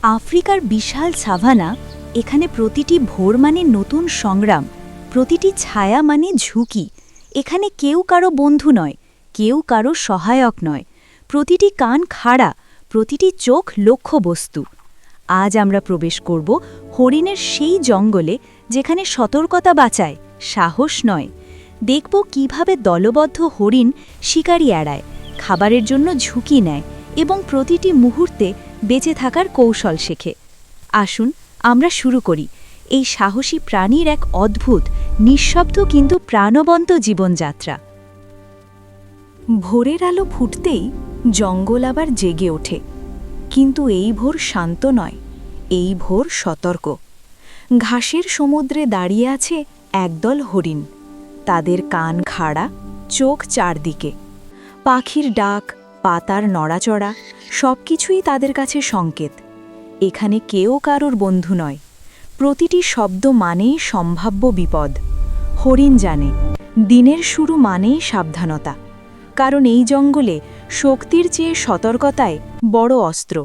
আফ্রিকার বিশাল সাভানা, এখানে প্রতিটি ভোর মানে নতুন সংগ্রাম, প্রতিটি ছায়া মানে ঝুঁকি। এখানে কেউ কারো বন্ধু নয়, কেউ কারো সহায়ক নয়, প্রতিটি কান খাড়া, প্রতিটি চোখ লক্ষ্যবস্তু। আজ আমরা প্রবেশ করব হরিণের সেই জঙ্গলে যেখানে সতর্কতা বাঁচায়, সাহস নয়। দেখব কিভাবে দলবদ্ধ হরিণ শিকারি এড়ায়, খাবারের জন্য ঝুঁকি নেয় এবং প্রতিটি মুহূর্তে বেঁচে থাকার কৌশল শেখে। আসুন আমরা শুরু করি এই সাহসী প্রাণীর এক অদ্ভুত, নিঃশব্দ কিন্তু প্রাণবন্ত জীবনযাত্রা। ভোরের আলো ফুটতেই জঙ্গল আবার জেগে ওঠে, কিন্তু এই ভোর শান্ত নয়, এই ভোর সতর্ক। ঘাসের সমুদ্রে দাঁড়িয়ে আছে একদল হরিণ, তাদের কান খাড়া, চোখ চারদিকে। পাখির ডাক, পাতার নড়াচড়া সবকিছুই তাদের কাছে সংকেত। এখানে কেউ কারোর বন্ধু নয়, প্রতিটি শব্দ মানেই সম্ভাব্য বিপদ। হরিণ জানে দিনের শুরু মানেই সাবধানতা, কারণ এই জঙ্গলে শক্তির চেয়ে সতর্কতায় বড় অস্ত্র।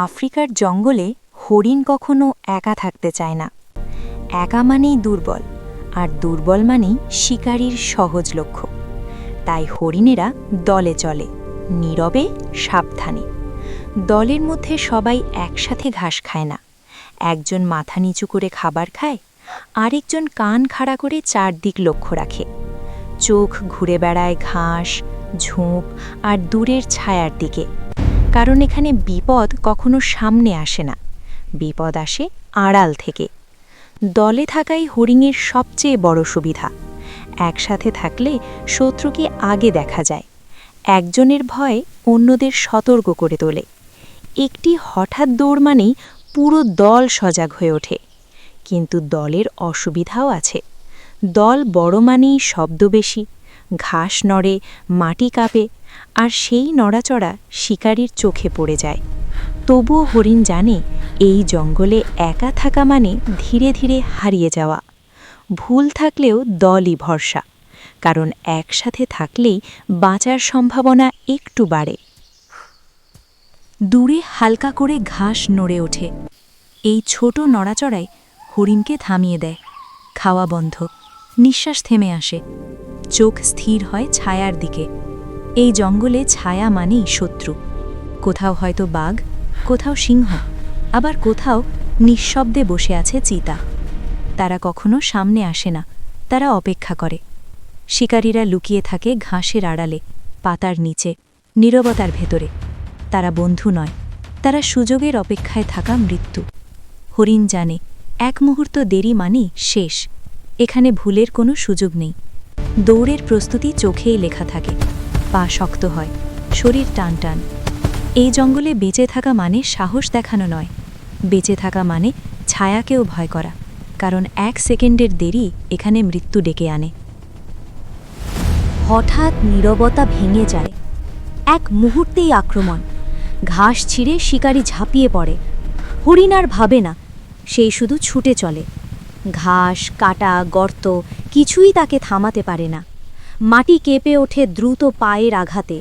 আফ্রিকার জঙ্গলে হরিণ কখনো একা থাকতে চায় না। একা মানেই দুর্বল, আর দুর্বল মানেই শিকারীর সহজ লক্ষ্য। তাই হরিণেরা দলে চলে, নীরবে, সাবধানে। দলের মধ্যে সবাই একসাথে ঘাস খায় না, একজন মাথা নিচু করে খাবার খায়, আরেকজন কান খাড়া করে চারদিক লক্ষ্য রাখে। চোখ ঘুরে বেড়ায় ঘাস, ঝোপ আর দূরের ছায়ার দিকে, কারণ এখানে বিপদ কখনো সামনে আসে না, বিপদ আসে আড়াল থেকে। দলে থাকাই হরিণের সবচেয়ে বড় সুবিধা। একসাথে থাকলে শত্রুকে আগে দেখা যায়, একজনের ভয় অন্যদের সতর্ক করে তোলে। একটি হঠাৎ দৌড় মানেই পুরো দল সজাগ হয়ে ওঠে। কিন্তু দলের অসুবিধাও আছে। দল বড় মানেই শব্দ বেশি, ঘাস নড়ে, মাটি কাঁপে, আর সেই নড়াচড়া শিকারীর চোখে পড়ে যায়। তবুও হরিণ জানে এই জঙ্গলে একা থাকা মানে ধীরে ধীরে হারিয়ে যাওয়া। ভুল থাকলেও দলই ভরসা, কারণ একসাথে থাকলেই বাঁচার সম্ভাবনা একটু বাড়ে। দূরে হালকা করে ঘাস নড়ে ওঠে। এই ছোট নড়াচড়ায় হরিণকে থামিয়ে দেয়। খাওয়া বন্ধ, নিঃশ্বাস থেমে আসে, চোখ স্থির হয় ছায়ার দিকে। এই জঙ্গলে ছায়া মানেই শত্রু। কোথাও হয়তো বাঘ, কোথাও সিংহ, আবার কোথাও নিঃশব্দে বসে আছে চিতা। তারা কখনো সামনে আসে না, তারা অপেক্ষা করে। শিকারীরা লুকিয়ে থাকে ঘাসের আড়ালে, পাতার নিচে, নীরবতার ভেতরে। তারা বন্ধু নয়, তারা সুযোগের অপেক্ষায় থাকা মৃত্যু। হরিণ জানে এক মুহূর্ত দেরি মানেই শেষ। এখানে ভুলের কোনো সুযোগ নেই। দৌড়ের প্রস্তুতি চোখেই লেখা থাকে। পা শক্ত হয়, শরীর টান টান। এই জঙ্গলে বেঁচে থাকা মানে সাহস দেখানো নয়, বেঁচে থাকা মানে ছায়াকেও ভয় করা, কারণ এক সেকেন্ডের দেরি এখানে মৃত্যু ডেকে আনে। হঠাৎ নীরবতা ভেঙে যায়। এক মুহূর্তেই আক্রমণ। ঘাস ছিঁড়ে শিকারি ঝাঁপিয়ে পড়ে। হরিণ আর ভাবে না, সেই শুধু ছুটে চলে। ঘাস, কাটা, গর্ত কিছুই তাকে থামাতে পারে না। মাটি কেঁপে ওঠে দ্রুত পায়ের আঘাতে।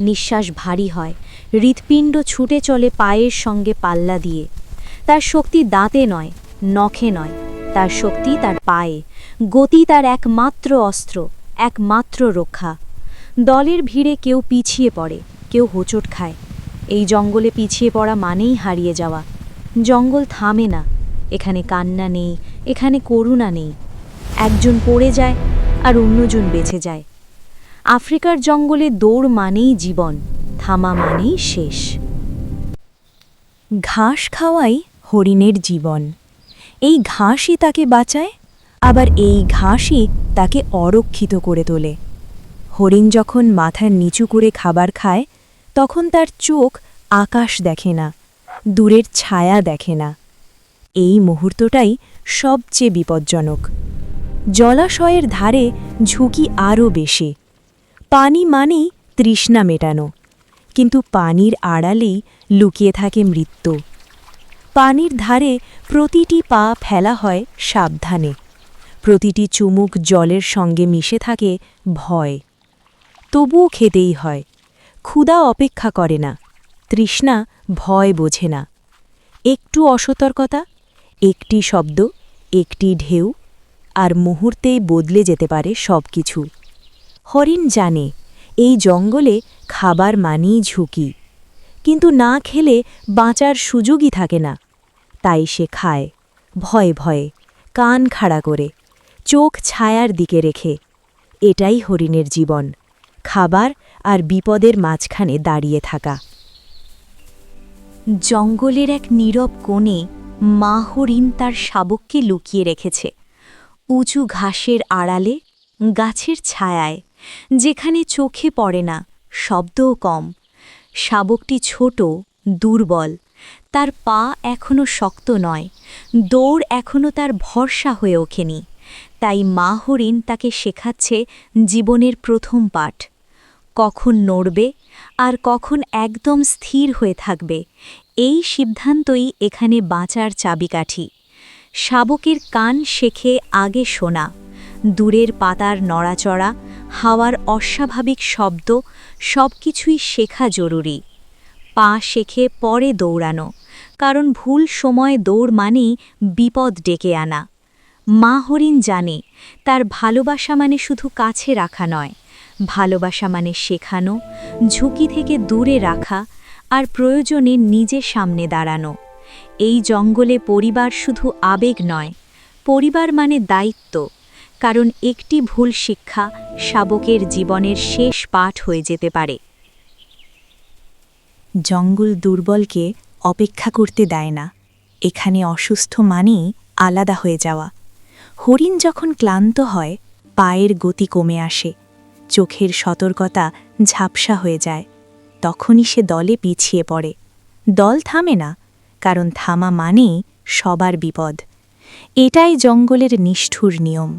নিঃশ্বাস ভারী হয়, হৃৎপিণ্ড ছুটে চলে পায়ের সঙ্গে পাল্লা দিয়ে। তার শক্তি দাঁতে নয়, নখে নয়, তার শক্তি তার পায়ে। গতি তার একমাত্র অস্ত্র, একমাত্র রক্ষা। দলের ভিড়ে কেউ পিছিয়ে পড়ে, কেউ হোঁচট খায়। এই জঙ্গলে পিছিয়ে পড়া মানেই হারিয়ে যাওয়া। জঙ্গল থামে না, এখানে কান্না নেই, এখানে করুণা নেই। একজন পড়ে যায় আর অন্যজন বেঁচে যায়। আফ্রিকার জঙ্গলে দৌড় মানেই জীবন, থামা মানেই শেষ। ঘাস খাওয়াই হরিণের জীবন। এই ঘাসই তাকে বাঁচায়, আবার এই ঘাসই তাকে অরক্ষিত করে তোলে। হরিণ যখন মাথা নিচু করে খাবার খায়, তখন তার চোখ আকাশ দেখে না, দূরের ছায়া দেখে না। এই মুহূর্তটাই সবচেয়ে বিপজ্জনক। জলাশয়ের ধারে ঝুঁকি আরও বেশি। পানি মানেই তৃষ্ণা মেটানো, কিন্তু পানির আড়ালেই লুকিয়ে থাকে মৃত্যু। পানির ধারে প্রতিটি পা ফেলা হয় সাবধানে, প্রতিটি চুমুক জলের সঙ্গে মিশে থাকে ভয়। তবুও খেতেই হয়। ক্ষুধা অপেক্ষা করে না, তৃষ্ণা ভয় বোঝে না। একটু অসতর্কতা, একটি শব্দ, একটি ঢেউ, আর মুহূর্তেই বদলে যেতে পারে সব কিছু। হরিণ জানে এই জঙ্গলে খাবার মানেই ঝুঁকি, কিন্তু না খেলে বাঁচার সুযোগই থাকে না। তাই সে খায়, ভয়ে ভয়ে, কান খাড়া করে, চোখ ছায়ার দিকে রেখে। এটাই হরিণের জীবন, খাবার আর বিপদের মাঝখানে দাঁড়িয়ে থাকা। জঙ্গলের এক নীরব কোণে মা হরিণ তার শাবককে লুকিয়ে রেখেছে, উঁচু ঘাসের আড়ালে, গাছের ছায়ায়, যেখানে চোখে পড়ে না, শব্দও কম। শাবকটি ছোট, দুর্বল, তার পা এখনো শক্ত নয়, দৌড় এখনো তার ভরসা হয়ে ওঠেনি। তাই মা হরিণ তাকে শেখাচ্ছে জীবনের প্রথম পাঠ, কখন নড়বে আর কখন একদম স্থির হয়ে থাকবে। এই সিদ্ধান্তই এখানে বাঁচার চাবিকাঠি। শাবকের কান শেখে আগে শোনা, দূরের পাতার নড়াচড়া, হাওয়ার অস্বাভাবিক শব্দ, সব কিছুই শেখা জরুরি। পা শেখে পরে দৌড়ানো, কারণ ভুল সময় দৌড় মানেই বিপদ ডেকে আনা। মা হরিণ জানে তার ভালোবাসা মানে শুধু কাছে রাখা নয়, ভালোবাসা মানে শেখানো, ঝুঁকি থেকে দূরে রাখা, আর প্রয়োজনে নিজের সামনে দাঁড়ানো। এই জঙ্গলে পরিবার শুধু আবেগ নয়, পরিবার মানে দায়িত্ব, কারণ একটি ভুল শিক্ষা শাবকের জীবনের শেষ পাঠ হয়ে যেতে পারে। জঙ্গল দুর্বলকে অপেক্ষা করতে দেয় না। এখানে অসুস্থ মানেই আলাদা হয়ে যাওয়া। হরিণ যখন ক্লান্ত হয়, পায়ের গতি কমে আসে, চোখের সতর্কতা ঝাপসা হয়ে যায়, তখনই সে দলে পিছিয়ে পড়ে। দল থামে না, কারণ থামা মানেই সবার বিপদ। এটাই জঙ্গলের নিষ্ঠুর নিয়ম।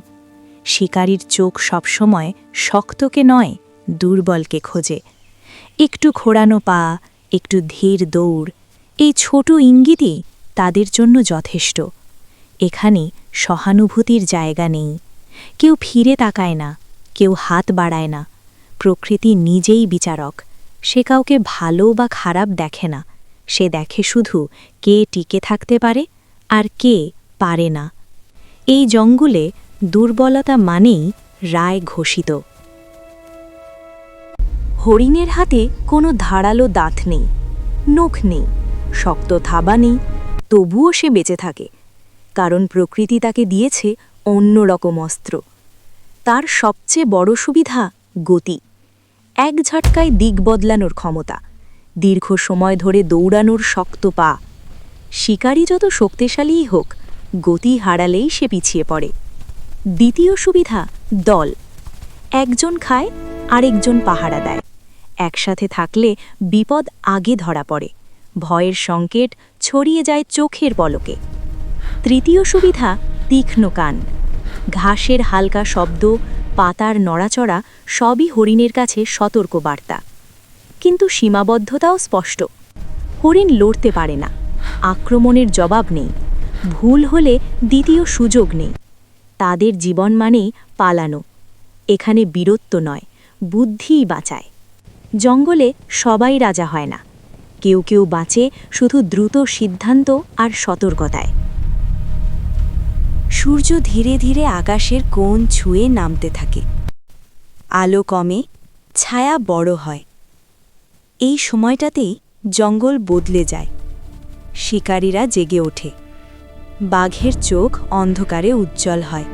শিকারীর চোখ সবসময় শক্তকে নয়, দুর্বলকে খোঁজে। একটু খোঁড়ানো পা, একটু ধীর দৌড়, এই ছোট ইঙ্গিতই তাদের জন্য যথেষ্ট। এখানে সহানুভূতির জায়গা নেই। কেউ ফিরে তাকায় না, কেউ হাত বাড়ায় না। প্রকৃতি নিজেই বিচারক। সে কাউকে ভালো বা খারাপ দেখে না, সে দেখে শুধু কে টিকে থাকতে পারে আর কে পারে না। এই জঙ্গলে দুর্বলতা মানেই রায় ঘোষিত। হরিণের হাতে কোনো ধারালো দাঁত নেই, নখ নেই, শক্ত থাবা নেই, তবুও সে বেঁচে থাকে, কারণ প্রকৃতি তাকে দিয়েছে অন্যরকম অস্ত্র। তার সবচেয়ে বড় সুবিধা গতি, এক ঝটকায় দিক বদলানোর ক্ষমতা, দীর্ঘ সময় ধরে দৌড়ানোর শক্ত পা। শিকারী যত শক্তিশালীই হোক, গতি হারালেই সে পিছিয়ে পড়ে। দ্বিতীয় সুবিধা দল, একজন খায় আরেকজন পাহারা দেয়। একসাথে থাকলে বিপদ আগে ধরা পড়ে, ভয়ের সংকেত ছড়িয়ে যায় চোখের পলকে। তৃতীয় সুবিধা তীক্ষ্ণ কান, ঘাসের হালকা শব্দ, পাতার নড়াচড়া সবই হরিণের কাছে সতর্ক বার্তা। কিন্তু সীমাবদ্ধতাও স্পষ্ট। হরিণ লড়তে পারে না, আক্রমণের জবাব নেই, ভুল হলে দ্বিতীয় সুযোগ নেই। তাদের জীবন মানেই পালানো। এখানে বীরত্ব নয়, বুদ্ধিই বাঁচায়। জঙ্গলে সবাই রাজা হয় না, কেউ কেউ বাঁচে শুধু দ্রুত সিদ্ধান্ত আর সতর্কতায়। সূর্য ধীরে ধীরে আকাশের কোণ ছুঁয়ে নামতে থাকে। আলো কমে, ছায়া বড় হয়। এই সময়টাতেই জঙ্গল বদলে যায়। শিকারীরা জেগে ওঠে। বাঘের চোখ অন্ধকারে উজ্জ্বল হয়।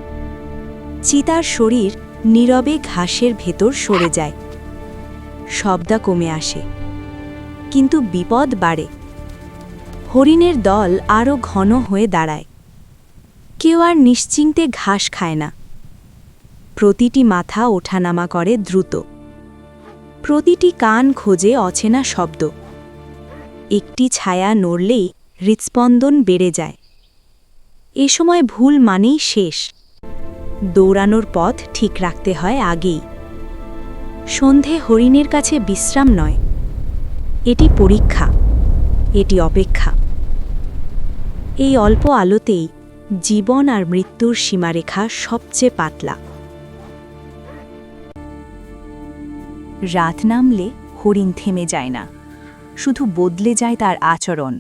চিতার শরীর নীরবে ঘাসের ভেতর সরে যায়। শব্দ কমে আসে, কিন্তু বিপদ বাড়ে। হরিণের দল আরও ঘন হয়ে দাঁড়ায়। কেউ আর নিশ্চিন্তে ঘাস খায় না। প্রতিটি মাথা ওঠানামা করে দ্রুত। প্রতিটি কান খোঁজে অচেনা শব্দ। একটি ছায়া নড়লেই হৃৎস্পন্দন বেড়ে যায়। এ সময় ভুল মানেই শেষ। দৌড়ানোর পথ ঠিক রাখতে হয় আগেই। সন্ধে হরিণের কাছে বিশ্রাম নয়, এটি পরীক্ষা, এটি অপেক্ষা। এই অল্প আলোতেই জীবন আর মৃত্যুর সীমারেখা সবচেয়ে পাতলা। রাত নামলে হরিণ থেমে যায় না। শুধু বদলে যায় তার আচরণ।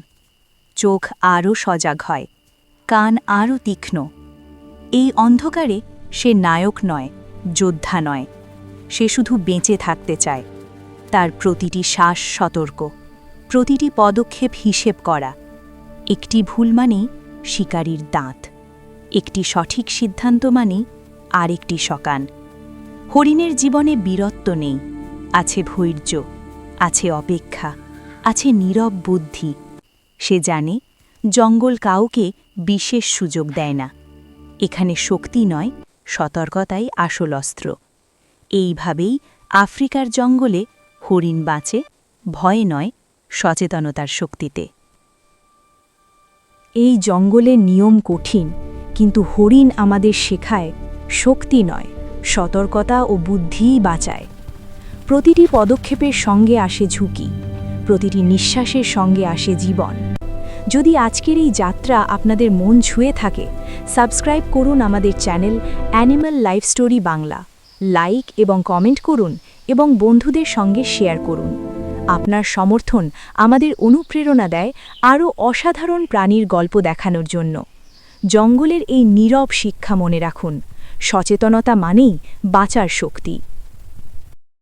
চোখ আরও সজাগ হয়, কান আরও তীক্ষ্ণ। এই অন্ধকারে সে নায়ক নয়, যোদ্ধা নয়, সে শুধু বেঁচে থাকতে চায়। তার প্রতিটি শ্বাস সতর্ক, প্রতিটি পদক্ষেপ হিসেব করা। একটি ভুল মানেই শিকারীর দাঁত, একটি সঠিক সিদ্ধান্ত মানেই আরেকটি সকান। হরিণের জীবনে বীরত্ব নেই, আছে ধৈর্য, আছে অপেক্ষা, আছে নীরব বুদ্ধি। সে জানে জঙ্গল কাউকে বিশেষ সুযোগ দেয় না। এখানে শক্তি নয়, সতর্কতাই আসল অস্ত্র। এইভাবেই আফ্রিকার জঙ্গলে হরিণ বাঁচে, ভয়ে নয়, সচেতনতার শক্তিতে। এই জঙ্গলের নিয়ম কঠিন, কিন্তু হরিণ আমাদের শেখায় শক্তি নয়, সতর্কতা ও বুদ্ধিই বাঁচায়। প্রতিটি পদক্ষেপের সঙ্গে আসে ঝুঁকি, প্রতিটি নিঃশ্বাসের সঙ্গে আসে জীবন। যদি আজকের এই যাত্রা আপনাদের মন ছুঁয়ে থাকে, সাবস্ক্রাইব করুন আমাদের channel animal life story Bangla, like এবং কমেন্ট করুন এবং বন্ধুদের সঙ্গে শেয়ার করুন। আপনার সমর্থন আমাদের অনুপ্রেরণা দেয় আরও অসাধারণ প্রাণীর গল্প দেখানোর জন্য। জঙ্গলের এই নীরব শিক্ষা মনে রাখুন, সচেতনতা মানেই বাঁচার শক্তি।